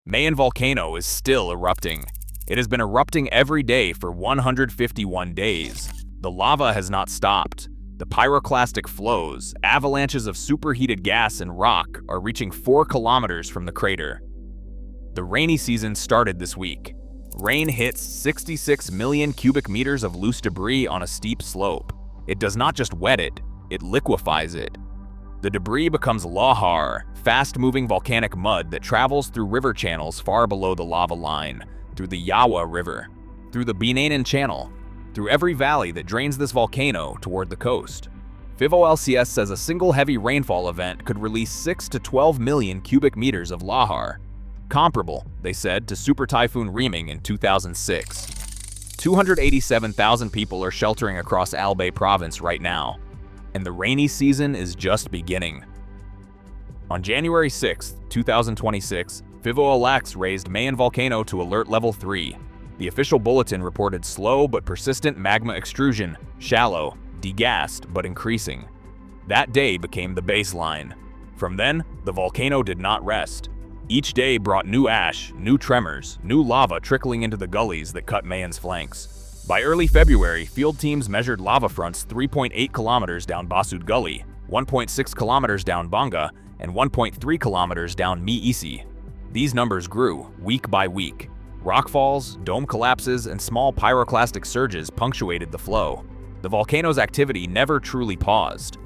Mayon Volcano is still erupting. It has been erupting every day for 151 days. The lava has not stopped. The pyroclastic flows, avalanches of superheated gas and rock, are reaching 4 kilometers from the crater. The rainy season started this week. Rain hits 66 million cubic meters of loose debris on a steep slope. It does not just wet it, it liquefies it. The debris becomes lahar, fast-moving volcanic mud that travels through river channels far below the lava line, through the Yawa River, through the Binanan Channel, through every valley that drains this volcano toward the coast. PHIVOLCS says a single heavy rainfall event could release 6 to 12 million cubic meters of lahar. Comparable, they said, to Supertyphoon Reming in 2006. 287,000 people are sheltering across Albay Province right now, and the rainy season is just beginning. On January 6, 2026, PHIVOLCS raised Mayon Volcano to Alert Level 3. The official bulletin reported slow but persistent magma extrusion, shallow, degassed but increasing. That day became the baseline. From then, the volcano did not rest. Each day brought new ash, new tremors, new lava trickling into the gullies that cut Mayon's flanks. By early February, field teams measured lava fronts 3.8 kilometers down Basud Gully, 1.6 kilometers down Banga, and 1.3 kilometers down Miisi. These numbers grew, week by week. Rockfalls, dome collapses, and small pyroclastic surges punctuated the flow. The volcano's activity never truly paused.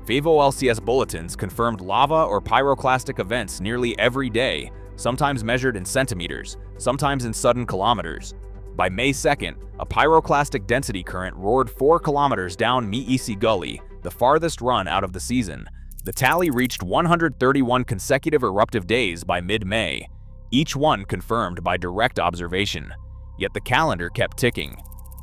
PHIVOLCS bulletins confirmed lava or pyroclastic events nearly every day, sometimes measured in centimeters, sometimes in sudden kilometers. By May 2nd, a pyroclastic density current roared 4 kilometers down Miisi Gully, the farthest run out of the season. The tally reached 131 consecutive eruptive days by mid-May, each one confirmed by direct observation. Yet the calendar kept ticking.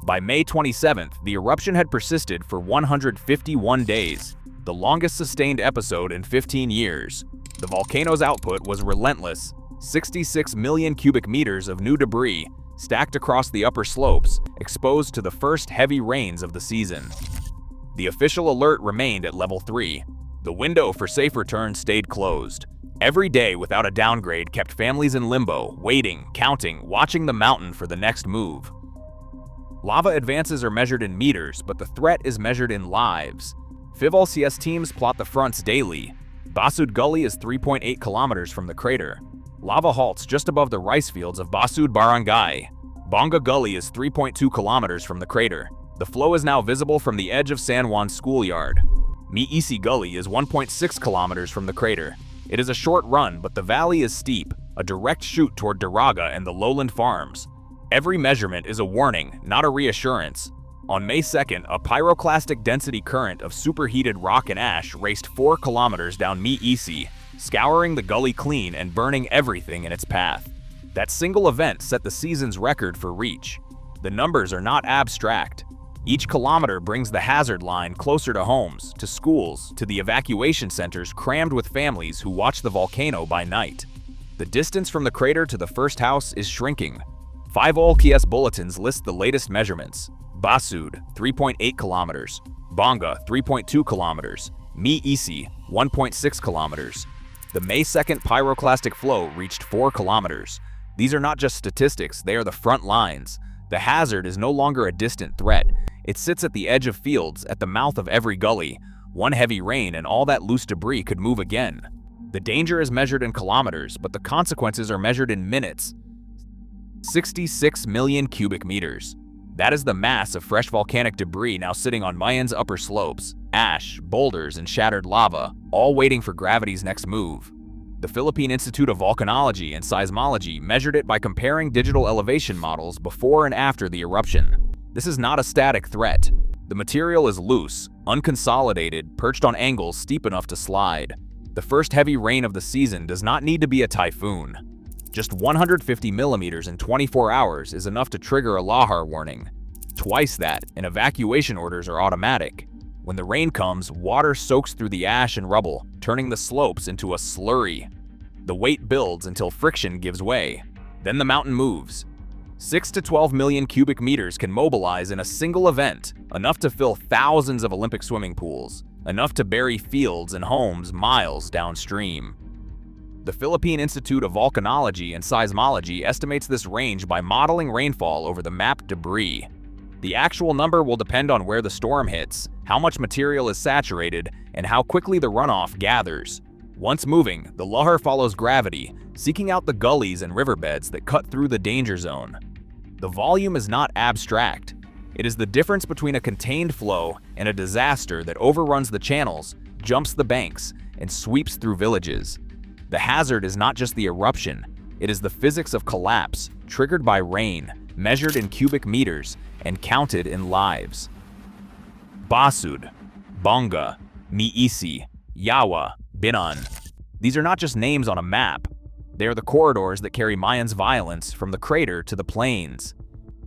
By May 27th, the eruption had persisted for 151 days, the longest sustained episode in 15 years. The volcano's output was relentless, 66 million cubic meters of new debris stacked across the upper slopes, exposed to the first heavy rains of the season. The official alert remained at Level 3. The window for safe return stayed closed. Every day without a downgrade kept families in limbo, waiting, counting, watching the mountain for the next move. Lava advances are measured in meters, but the threat is measured in lives. PHIVOLCS teams plot the fronts daily. Basud Gully is 3.8 kilometers from the crater. Lava halts just above the rice fields of Basud Barangay. Banga Gully is 3.2 kilometers from the crater. The flow is now visible from the edge of San Juan schoolyard. Miisi Gully is 1.6 kilometers from the crater. It is a short run, but the valley is steep, a direct chute toward Daraga and the lowland farms. Every measurement is a warning, not a reassurance. On May 2nd, a pyroclastic density current of superheated rock and ash raced 4 kilometers down Miisi, scouring the gully clean and burning everything in its path. That single event set the season's record for reach. The numbers are not abstract. Each kilometer brings the hazard line closer to homes, to schools, to the evacuation centers crammed with families who watch the volcano by night. The distance from the crater to the first house is shrinking. PHIVOLCS bulletins list the latest measurements. Basud, 3.8 kilometers. Banga, 3.2 kilometers. Miisi, 1.6 kilometers. The May 2nd pyroclastic flow reached 4 kilometers. These are not just statistics, they are the front lines. The hazard is no longer a distant threat. It sits at the edge of fields, at the mouth of every gully. One heavy rain and all that loose debris could move again. The danger is measured in kilometers, but the consequences are measured in minutes. 66 million cubic meters. That is the mass of fresh volcanic debris now sitting on Mayon's upper slopes. Ash, boulders, and shattered lava, all waiting for gravity's next move. The Philippine Institute of Volcanology and Seismology measured it by comparing digital elevation models before and after the eruption. This is not a static threat. The material is loose, unconsolidated, perched on angles steep enough to slide. The first heavy rain of the season does not need to be a typhoon. Just 150 millimeters in 24 hours is enough to trigger a lahar warning. Twice that, and evacuation orders are automatic. When the rain comes, water soaks through the ash and rubble, turning the slopes into a slurry. The weight builds until friction gives way. Then the mountain moves. 6 to 12 million cubic meters can mobilize in a single event, enough to fill thousands of Olympic swimming pools, enough to bury fields and homes miles downstream. The Philippine Institute of Volcanology and Seismology estimates this range by modeling rainfall over the mapped debris. The actual number will depend on where the storm hits, how much material is saturated, and how quickly the runoff gathers. Once moving, the Lahar follows gravity, seeking out the gullies and riverbeds that cut through the danger zone. The volume is not abstract. It is the difference between a contained flow and a disaster that overruns the channels, jumps the banks, and sweeps through villages. The hazard is not just the eruption, it is the physics of collapse, triggered by rain, measured in cubic meters, and counted in lives. Basud, Bonga, Miisi, Yawa, Binan. These are not just names on a map. They are the corridors that carry Mayans' violence from the crater to the plains.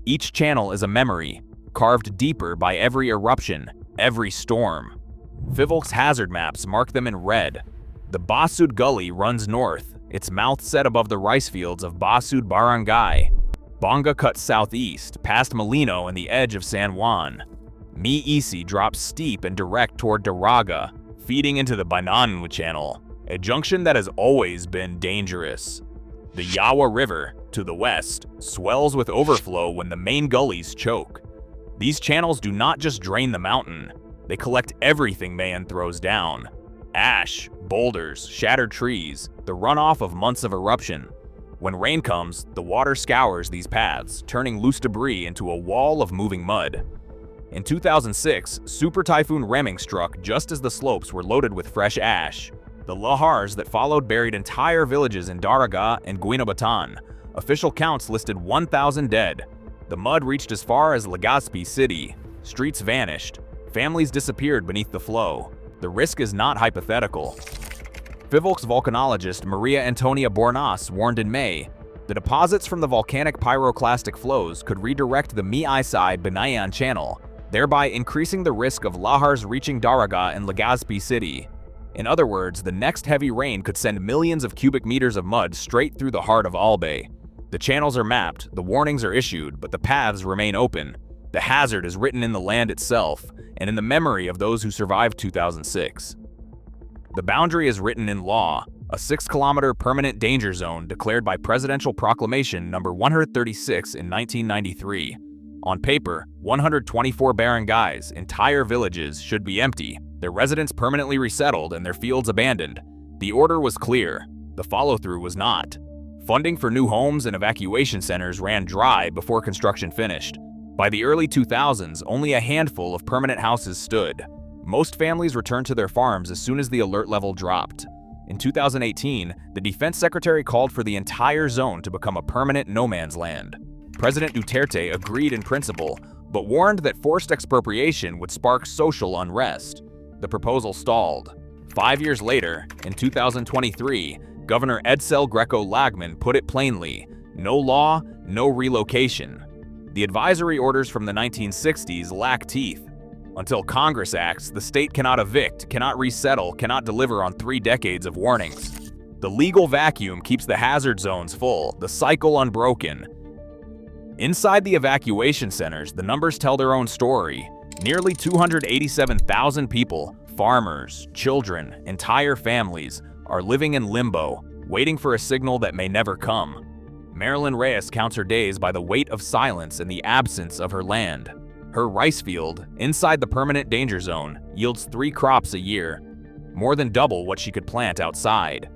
Each channel is a memory, carved deeper by every eruption, every storm. PHIVOLCS hazard maps mark them in red. The Basud Gully runs north, its mouth set above the rice fields of Basud Barangay. Bonga cuts southeast, past Molino and the edge of San Juan. Miisi drops steep and direct toward Daraga, feeding into the Bananwa Channel, a junction that has always been dangerous. The Yawa River, to the west, swells with overflow when the main gullies choke. These channels do not just drain the mountain, they collect everything Mayon throws down. Ash, boulders, shattered trees, the runoff of months of eruption. When rain comes, the water scours these paths, turning loose debris into a wall of moving mud. In 2006, Supertyphoon Reming struck just as the slopes were loaded with fresh ash. The Lahars that followed buried entire villages in Daraga and Guinobatan. Official counts listed 1,000 dead. The mud reached as far as Legazpi City. Streets vanished. Families disappeared beneath the flow. The risk is not hypothetical. PHIVOLCS volcanologist Maria Antonia Bornas warned in May, the deposits from the volcanic pyroclastic flows could redirect the Miisi-Banayan channel, thereby increasing the risk of Lahars reaching Daraga and Legazpi City. In other words, the next heavy rain could send millions of cubic meters of mud straight through the heart of Albay. The channels are mapped, the warnings are issued, but the paths remain open. The hazard is written in the land itself, and in the memory of those who survived 2006. The boundary is written in law, a 6-kilometer permanent danger zone declared by Presidential Proclamation No. 136 in 1993. On paper, 124 barangays, entire villages, should be empty, their residents permanently resettled and their fields abandoned. The order was clear. The follow-through was not. Funding for new homes and evacuation centers ran dry before construction finished. By the early 2000s, only a handful of permanent houses stood. Most families returned to their farms as soon as the alert level dropped. In 2018, the Defense Secretary called for the entire zone to become a permanent no-man's land. President Duterte agreed in principle, but warned that forced expropriation would spark social unrest. The proposal stalled. 5 years later, in 2023, Governor Edsel Greco-Lagman put it plainly, no law, no relocation. The advisory orders from the 1960s lack teeth. Until Congress acts, the state cannot evict, cannot resettle, cannot deliver on 3 decades of warnings. The legal vacuum keeps the hazard zones full, the cycle unbroken. Inside the evacuation centers, the numbers tell their own story. Nearly 287,000 people, farmers, children, entire families, are living in limbo, waiting for a signal that may never come. Marilyn Reyes counts her days by the weight of silence and the absence of her land. Her rice field, inside the permanent danger zone, yields 3 crops a year, more than double what she could plant outside.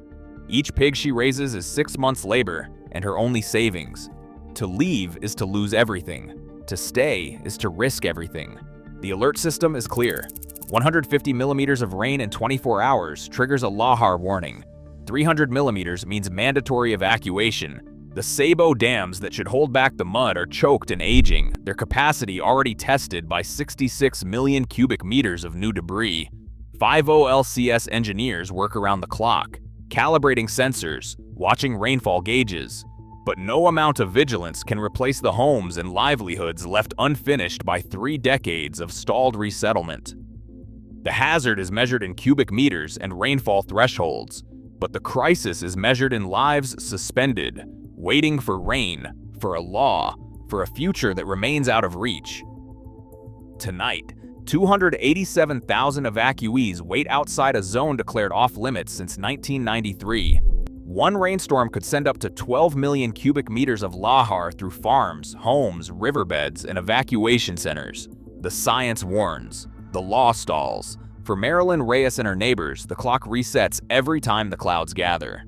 Each pig she raises is 6 months' labor and her only savings. To leave is to lose everything. To stay is to risk everything. The alert system is clear. 150 millimeters of rain in 24 hours triggers a Lahar warning. 300 millimeters means mandatory evacuation. The Sabo dams that should hold back the mud are choked and aging, their capacity already tested by 66 million cubic meters of new debris. PHIVOLCS engineers work around the clock, calibrating sensors, watching rainfall gauges. But no amount of vigilance can replace the homes and livelihoods left unfinished by 3 decades of stalled resettlement. The hazard is measured in cubic meters and rainfall thresholds, but the crisis is measured in lives suspended, waiting for rain, for a law, for a future that remains out of reach. Tonight, 287,000 evacuees wait outside a zone declared off-limits since 1993. One rainstorm could send up to 12 million cubic meters of lahar through farms, homes, riverbeds, and evacuation centers. The science warns. The law stalls. For Marilyn Reyes and her neighbors, the clock resets every time the clouds gather.